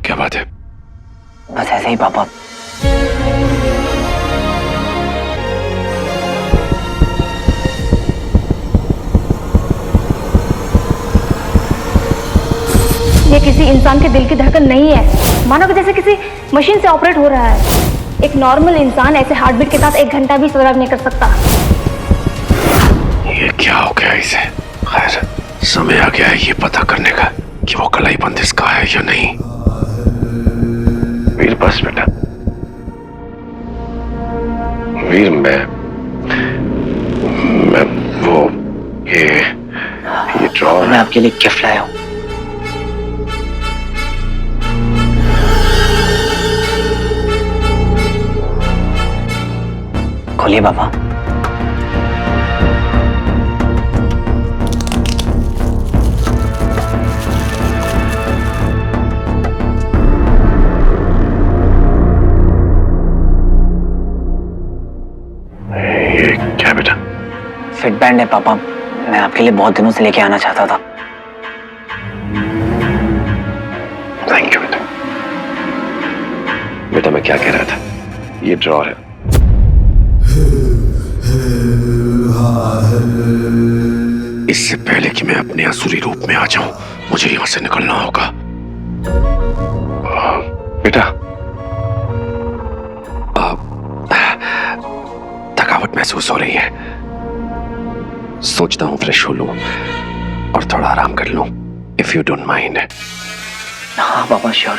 क्या बात है? बस ऐसे ही पापा। ये किसी इंसान के दिल की धड़कन नहीं है, मानो कि जैसे किसी मशीन से ऑपरेट हो रहा है। एक नॉर्मल इंसान ऐसे हार्टबीट के साथ 1 घंटा भी सर्वाइव नहीं कर सकता। ये क्या हो गया इसे? खैर, समय आ गया है ये पता करने का कि वो कलाई बंदिश का है या नहीं। वीर बस बेटा, वीर मैं वो ये ड्रॉ मैं आपके लिए गिफ्ट लाया हूँ। खोलिए पापा। ये क्या बेटा? फिट बैंड है पापा, मैं आपके लिए बहुत दिनों से लेके आना चाहता था। थैंक यू बेटा। बेटा मैं क्या कह रहा था, ये ड्रॉ है। इससे पहले कि मैं अपने असुरी रूप में आ जाऊं, मुझे यहां से निकलना होगा। बेटा, थकावट महसूस हो रही है, सोचता हूं फ्रेश हो लूं और थोड़ा आराम कर लूं, इफ यू डोंट माइंड। हाँ पापा, श्योर।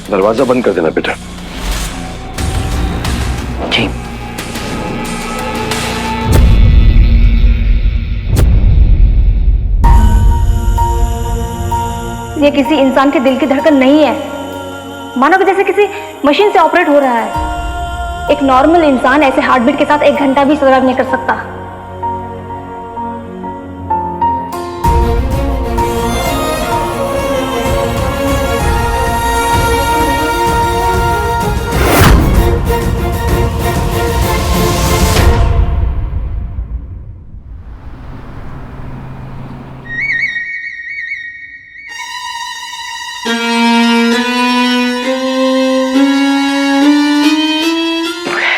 दरवाजा बंद कर देना बेटा। जी। ये किसी इंसान के दिल की धड़कन नहीं है, मानो कि जैसे किसी मशीन से ऑपरेट हो रहा है। एक नॉर्मल इंसान ऐसे हार्टबीट के साथ 1 घंटा भी सर्वाइव नहीं कर सकता।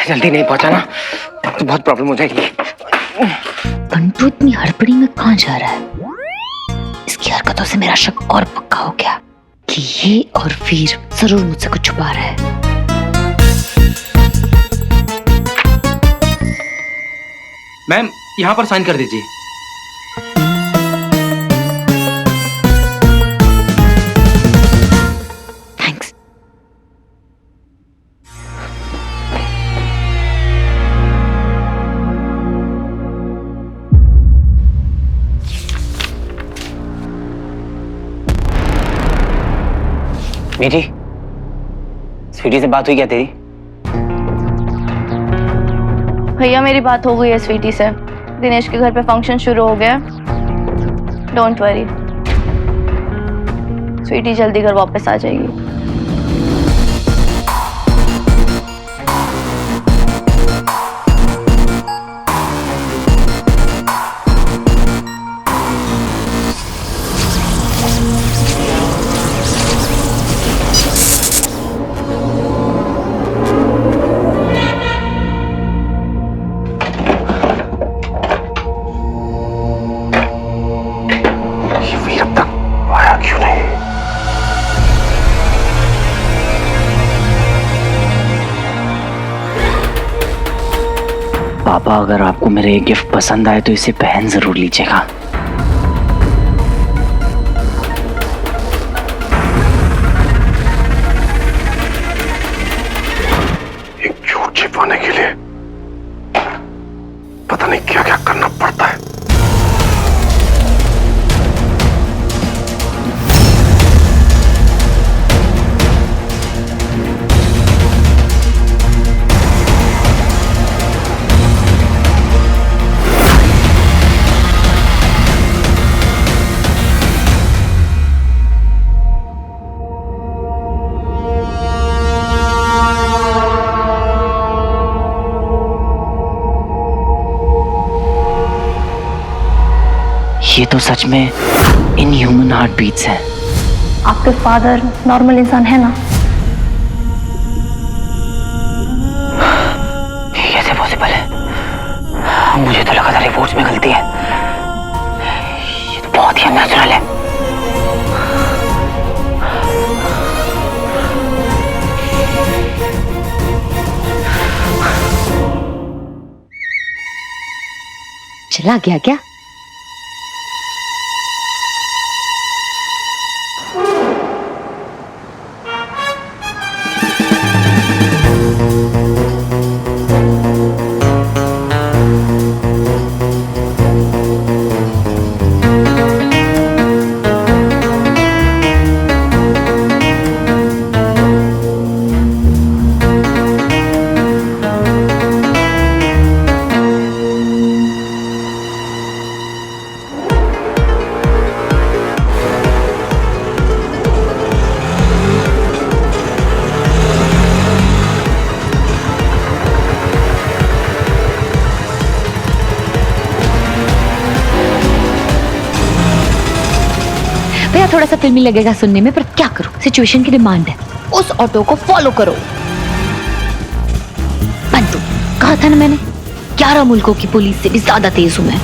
जल्दी नहीं पहुंचा ना तो बहुत प्रॉब्लम हो जाएगी। बंटू इतनी हड़बड़ी में कहाँ जा रहा है? इसकी हरकतों से मेरा शक और पक्का हो गया कि ये और वीर जरूर मुझसे कुछ छुपा रहा है। मैम, यहाँ पर साइन कर दीजिए। थैंक्स। मीठी, स्वीटी से बात हुई क्या तेरी? भैया मेरी बात हो गई है स्वीटी से। दिनेश के घर पे फंक्शन शुरू हो गया। डोंट वरी, स्वीटी जल्दी घर वापस आ जाएगी। पापा, अगर आपको मेरे ये गिफ्ट पसंद आए तो इसे पहन जरूर लीजिएगा। एक झूठ छिपाने के लिए पता नहीं क्या क्या करना पड़ता है। ये तो सच में इनह्यूमन हार्ट बीट्स हैं। आपके फादर नॉर्मल इंसान है ना? ये कैसे पॉसिबल है? मुझे तो लगा था रिपोर्ट्स में गलती है। ये तो बहुत ही अननेचुरल है। चला गया क्या? भैया थोड़ा सा फिल्मी लगेगा सुनने में, पर क्या करूं, सिचुएशन की डिमांड है। उस ऑटो को फॉलो करो। पंतु, कहा था ना मैंने, 11 मुल्कों की पुलिस से भी ज्यादा तेज हूं मैं।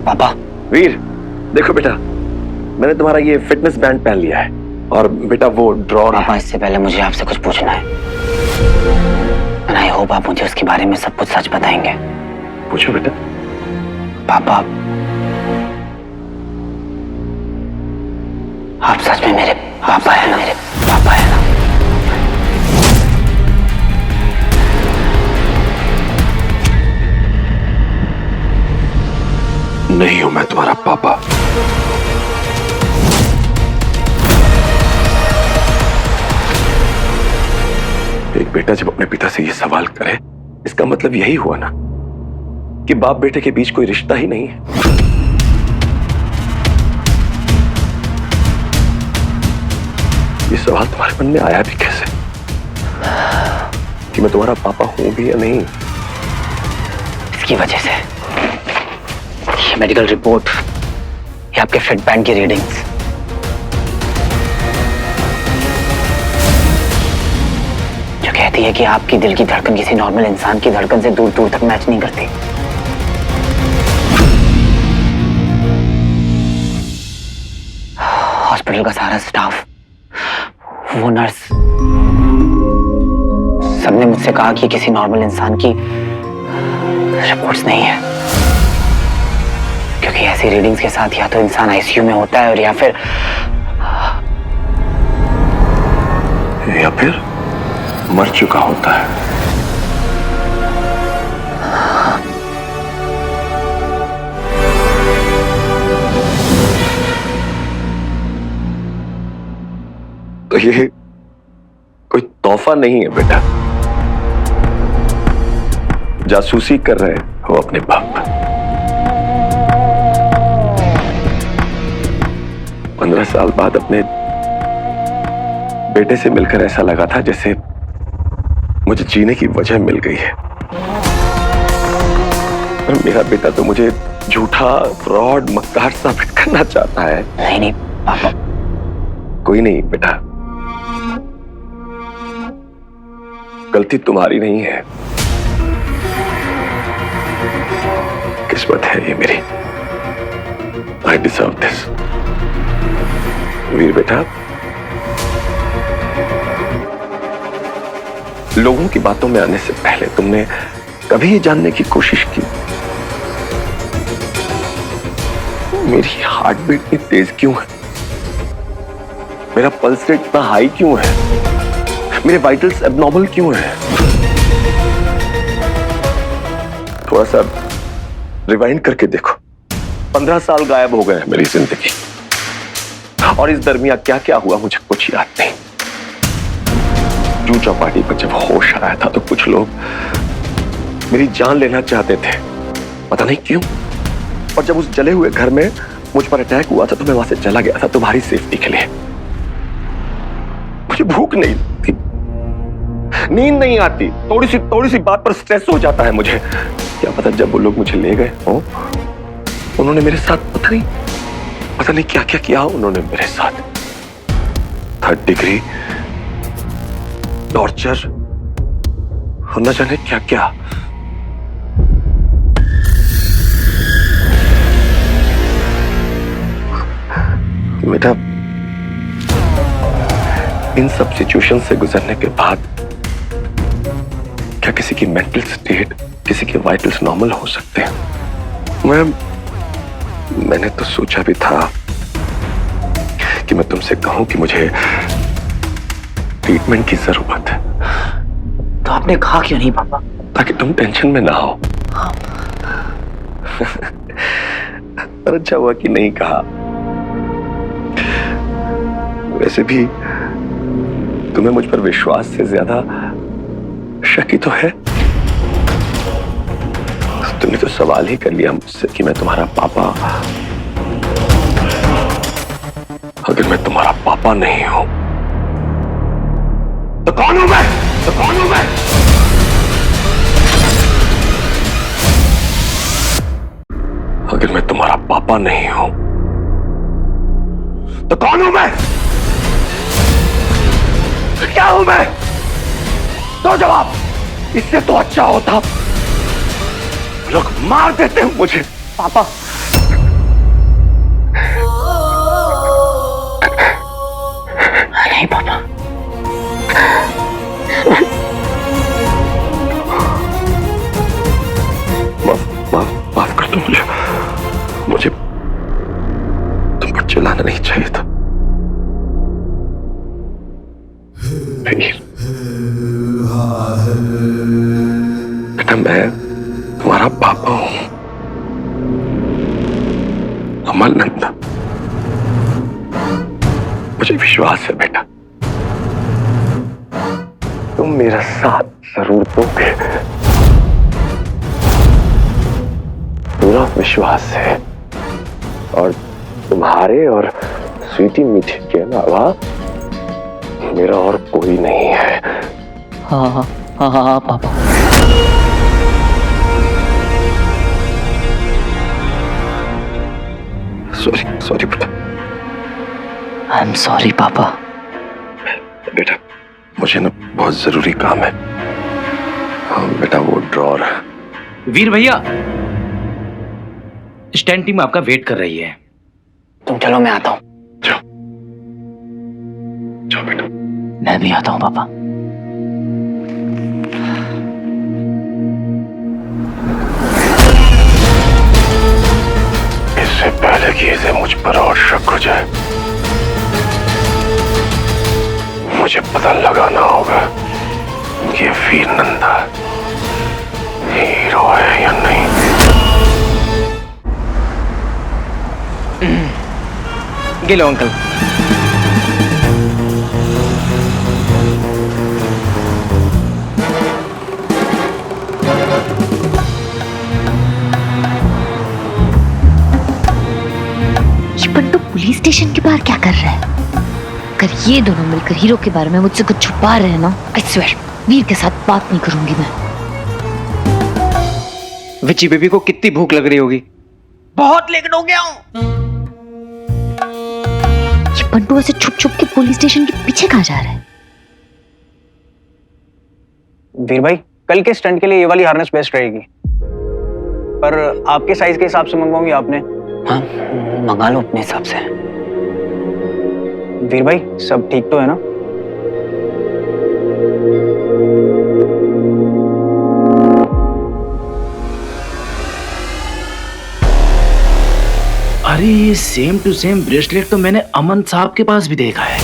पापा। वीर, देखो बेटा, मैंने तुम्हारा ये फिटनेस बैंड पहन लिया है और बेटा वो ड्रॉर। पापा, इससे पहले मुझे आपसे कुछ पूछना है। आई होप आप मुझे उसके बारे में सब कुछ सच बताएंगे। पूछो बेटा। पापा, आप सच में मेरे पापा है ना? मेरे पापा है ना? नहीं हूं मैं तुम्हारा पापा। एक बेटा जब अपने पिता से ये सवाल करे, इसका मतलब यही हुआ ना कि बाप बेटे के बीच कोई रिश्ता ही नहीं है। ये सवाल तुम्हारे मन में आया भी कैसे कि मैं तुम्हारा पापा हूं भी या नहीं? इसकी वजह से ये मेडिकल रिपोर्ट, ये आपके फिट बैंड की रीडिंग्स, जो कहती है कि आपकी दिल की धड़कन किसी नॉर्मल इंसान की धड़कन से दूर दूर तक मैच नहीं करती। हॉस्पिटल का सारा स्टाफ, वो नर्स, सबने मुझसे कहा कि किसी नॉर्मल इंसान की रिपोर्ट्स नहीं है, क्योंकि ऐसी रीडिंग्स के साथ या तो इंसान आईसीयू में होता है और या फिर मर चुका होता है। तो ये कोई तोहफा नहीं है बेटा। जासूसी कर रहे हो अपने बाप पर। 15 साल बाद अपने बेटे से मिलकर ऐसा लगा था जैसे मुझे जीने की वजह मिल गई है। पर मेरा बेटा तो मुझे झूठा, फ्रॉड, मक्कार साबित करना चाहता है। नहीं नहीं पापा। कोई नहीं बेटा, गलती तुम्हारी नहीं है, किस्मत है ये मेरी। I deserve this. वीर बेटा, लोगों की बातों में आने से पहले तुमने कभी ये जानने की कोशिश की मेरी हार्ट बीट इतनी तेज क्यों है, मेरा पल्स रेट इतना हाई क्यों है, मेरे वाइटल्स एबनॉर्मल क्यों है? थोड़ा सा रिवाइंड करके देखो। 15 साल गायब हो गए हैं मेरी जिंदगी, और इस दरमियान क्या क्या हुआ मुझे कुछ याद नहीं। जू चौपाटी पर जब होश आया था तो कुछ लोग मेरी जान लेना चाहते थे, पता नहीं क्यों। और जब उस जले हुए घर में मुझ पर अटैक हुआ था तो मैं वहां से चला गया था तुम्हारी सेफ्टी के लिए। मुझे भूख नहीं थी, नींद नहीं आती, थोड़ी सी बात पर स्ट्रेस हो जाता है मुझे। क्या पता जब वो लोग मुझे ले गए हो, उन्होंने मेरे साथ पता नहीं क्या क्या किया उन्होंने मेरे साथ। 3rd डिग्री, टॉर्चर, न जाने क्या क्या। बेटा, इन सब सिचुएशन से गुजरने के बाद क्या किसी की मेंटल स्टेट, किसी के वाइटल्स नॉर्मल हो सकते हैं? मैंने तो सोचा भी था कि मैं तुमसे कहूं कि मुझे ट्रीटमेंट की जरूरत है। तो आपने कहा क्यों नहीं पापा? ताकि तुम टेंशन में ना हो। पर अच्छा हुआ कि नहीं कहा। वैसे भी तुम्हें मुझ पर विश्वास से ज्यादा शक ही तो है। तुमने तो सवाल ही कर लिया मुझसे कि मैं तुम्हारा पापा। अगर मैं तुम्हारा पापा नहीं हूं तो कौन हूं मैं? अगर मैं तुम्हारा पापा नहीं हूं तो कौन हूं मैं? क्या हूं मैं? दो जवाब। इससे तो अच्छा होता लोग मार देते हैं मुझे। पापा नहीं पापा, माफ कर दो मुझे तुम पर चिल्लाना नहीं चाहिए था। बेटा, मैं तुम्हारा पापा हूं, अमरनंद। मुझे विश्वास है बेटा, तुम मेरा साथ जरूर दोगे। पूरा विश्वास है। और तुम्हारे और स्वीटी मीठी के अलावा मेरा और कोई नहीं है। हाँ पापा। सॉरी बेटा। आई एम सॉरी पापा। बेटा, मुझे ना बहुत जरूरी काम है। बेटा, वो ड्रॉर। वीर भैया, स्टैंड टीम आपका वेट कर रही है। तुम चलो, मैं आता हूं। जाओ बेटा। मैं भी आता हूं पापा। इससे पहले कि इसे मुझ पर और शक हो जाए, मुझे पता लगाना होगा कि वीर नंदा हीरो है या नहीं। लो अंकल। ये पंटू पुलिस स्टेशन के बाहर क्या कर रहा है? अगर ये दोनों मिलकर हीरो के बारे में मुझसे कुछ छुपा रहे हैं ना, आई स्वेयर वीर के साथ बात नहीं करूंगी मैं। विची बेबी को कितनी भूख लग रही होगी। बहुत लेट हो गया हूं। ये पंटू ऐसे छुप छुप के पुलिस स्टेशन के पीछे कहाँ जा रहा है? वीर भाई, कल के स्टंट के लिए ये वाली हार्नेस बेस्ट रहेगी, पर आपके साइज के हिसाब से मंगवाऊंगी आपने? हाँ, मंगा लो अपने हिसाब से। वीर भाई, सब ठीक तो है ना? अरे ये सेम टू सेम ब्रेसलेट तो मैंने अमन साहब के पास भी देखा है।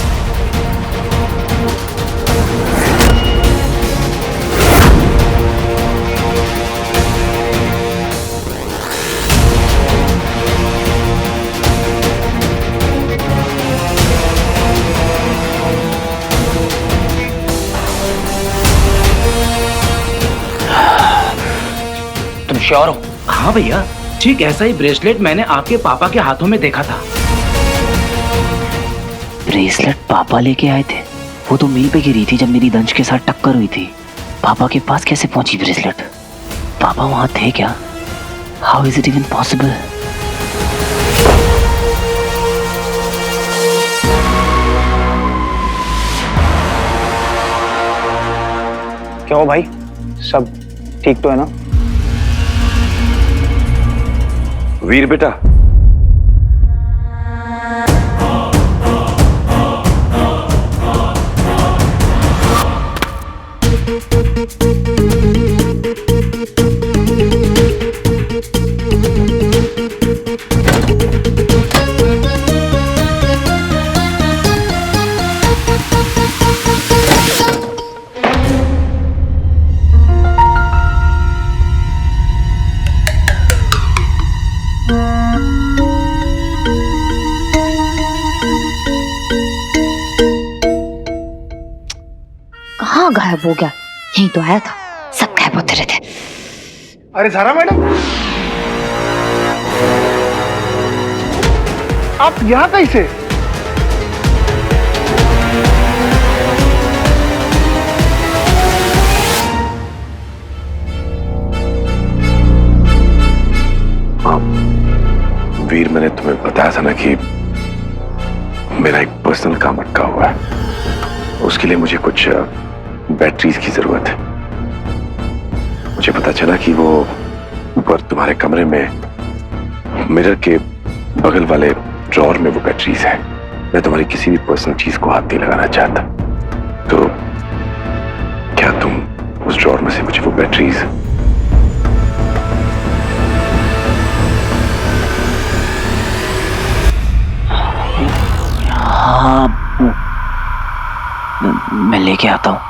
तुम श्योर हो? हाँ भैया, ठीक ऐसा ही ब्रेसलेट मैंने आपके पापा के हाथों में देखा था। ब्रेसलेट पापा लेके आए थे? वो तो मिल पे गिरी थी जब मेरी दंश के साथ टक्कर हुई थी। पापा के पास कैसे पहुंची ब्रेसलेट? पापा वहां थे क्या? How is it even possible? क्या हो भाई, सब ठीक तो है ना? वीर बेटा, कहाँ गायब हो गया? यहीं तो आया था, सब गायब होते रहते। अरे ज़ारा मैडम, आप यहाँ कैसे? हाँ वीर, मैंने तुम्हें बताया था ना कि मेरा एक पर्सनल काम अटका हुआ है। उसके लिए मुझे कुछ बैटरीज की जरूरत है। मुझे पता चला कि वो ऊपर तुम्हारे कमरे में मिरर के बगल वाले ड्रॉर में वो बैटरीज है। मैं तुम्हारी किसी भी पर्सनल चीज को हाथ नहीं लगाना चाहता, तो क्या तुम उस ड्रॉर में से मुझे वो बैटरीज हाँ, मैं लेके आता हूँ।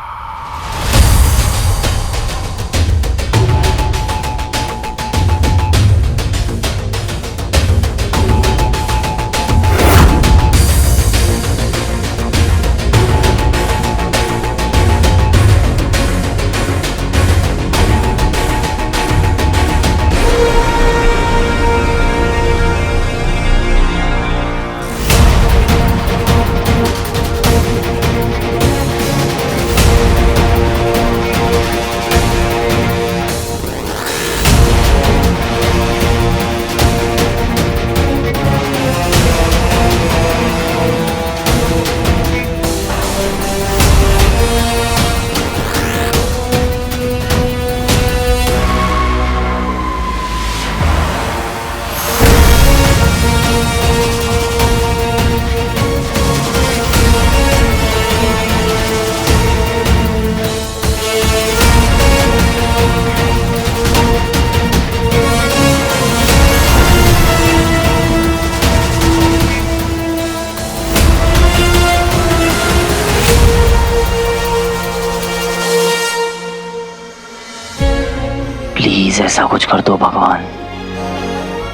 प्लीज ऐसा कुछ कर दो भगवान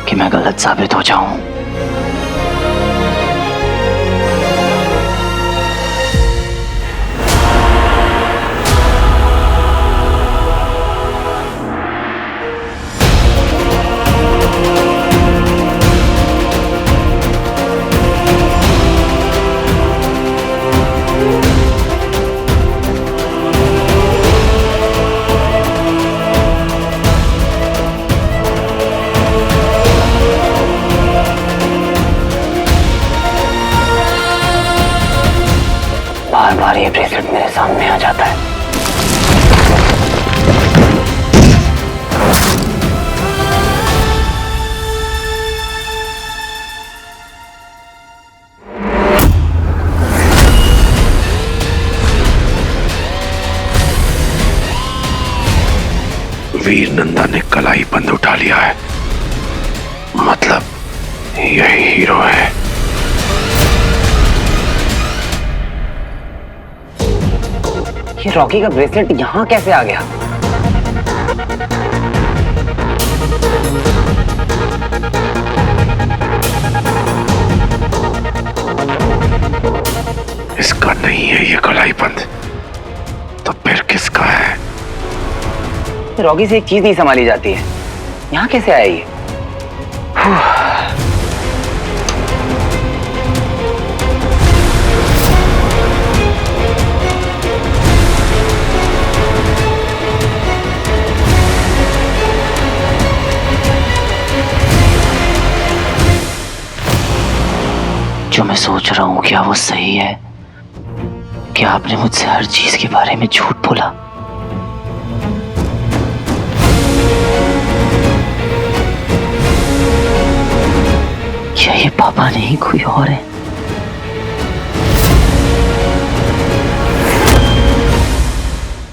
कि मैं गलत साबित हो जाऊं। बार बार ये ब्रेसलेट मेरे सामने आ जाता है। वीर नंदा ने कलाई बंद उठा लिया है, मतलब यही हीरो है। ये रॉकी का ब्रेसलेट यहाँ कैसे आ गया? इसका नहीं है ये कलाई बंद, तो फिर किसका है? रॉकी से एक चीज नहीं संभाली जाती है, यहाँ कैसे आया ये? तो मैं सोच रहा हूँ क्या वो सही है कि आपने मुझसे हर चीज के बारे में झूठ बोला। क्या ये पापा नहीं कोई और है?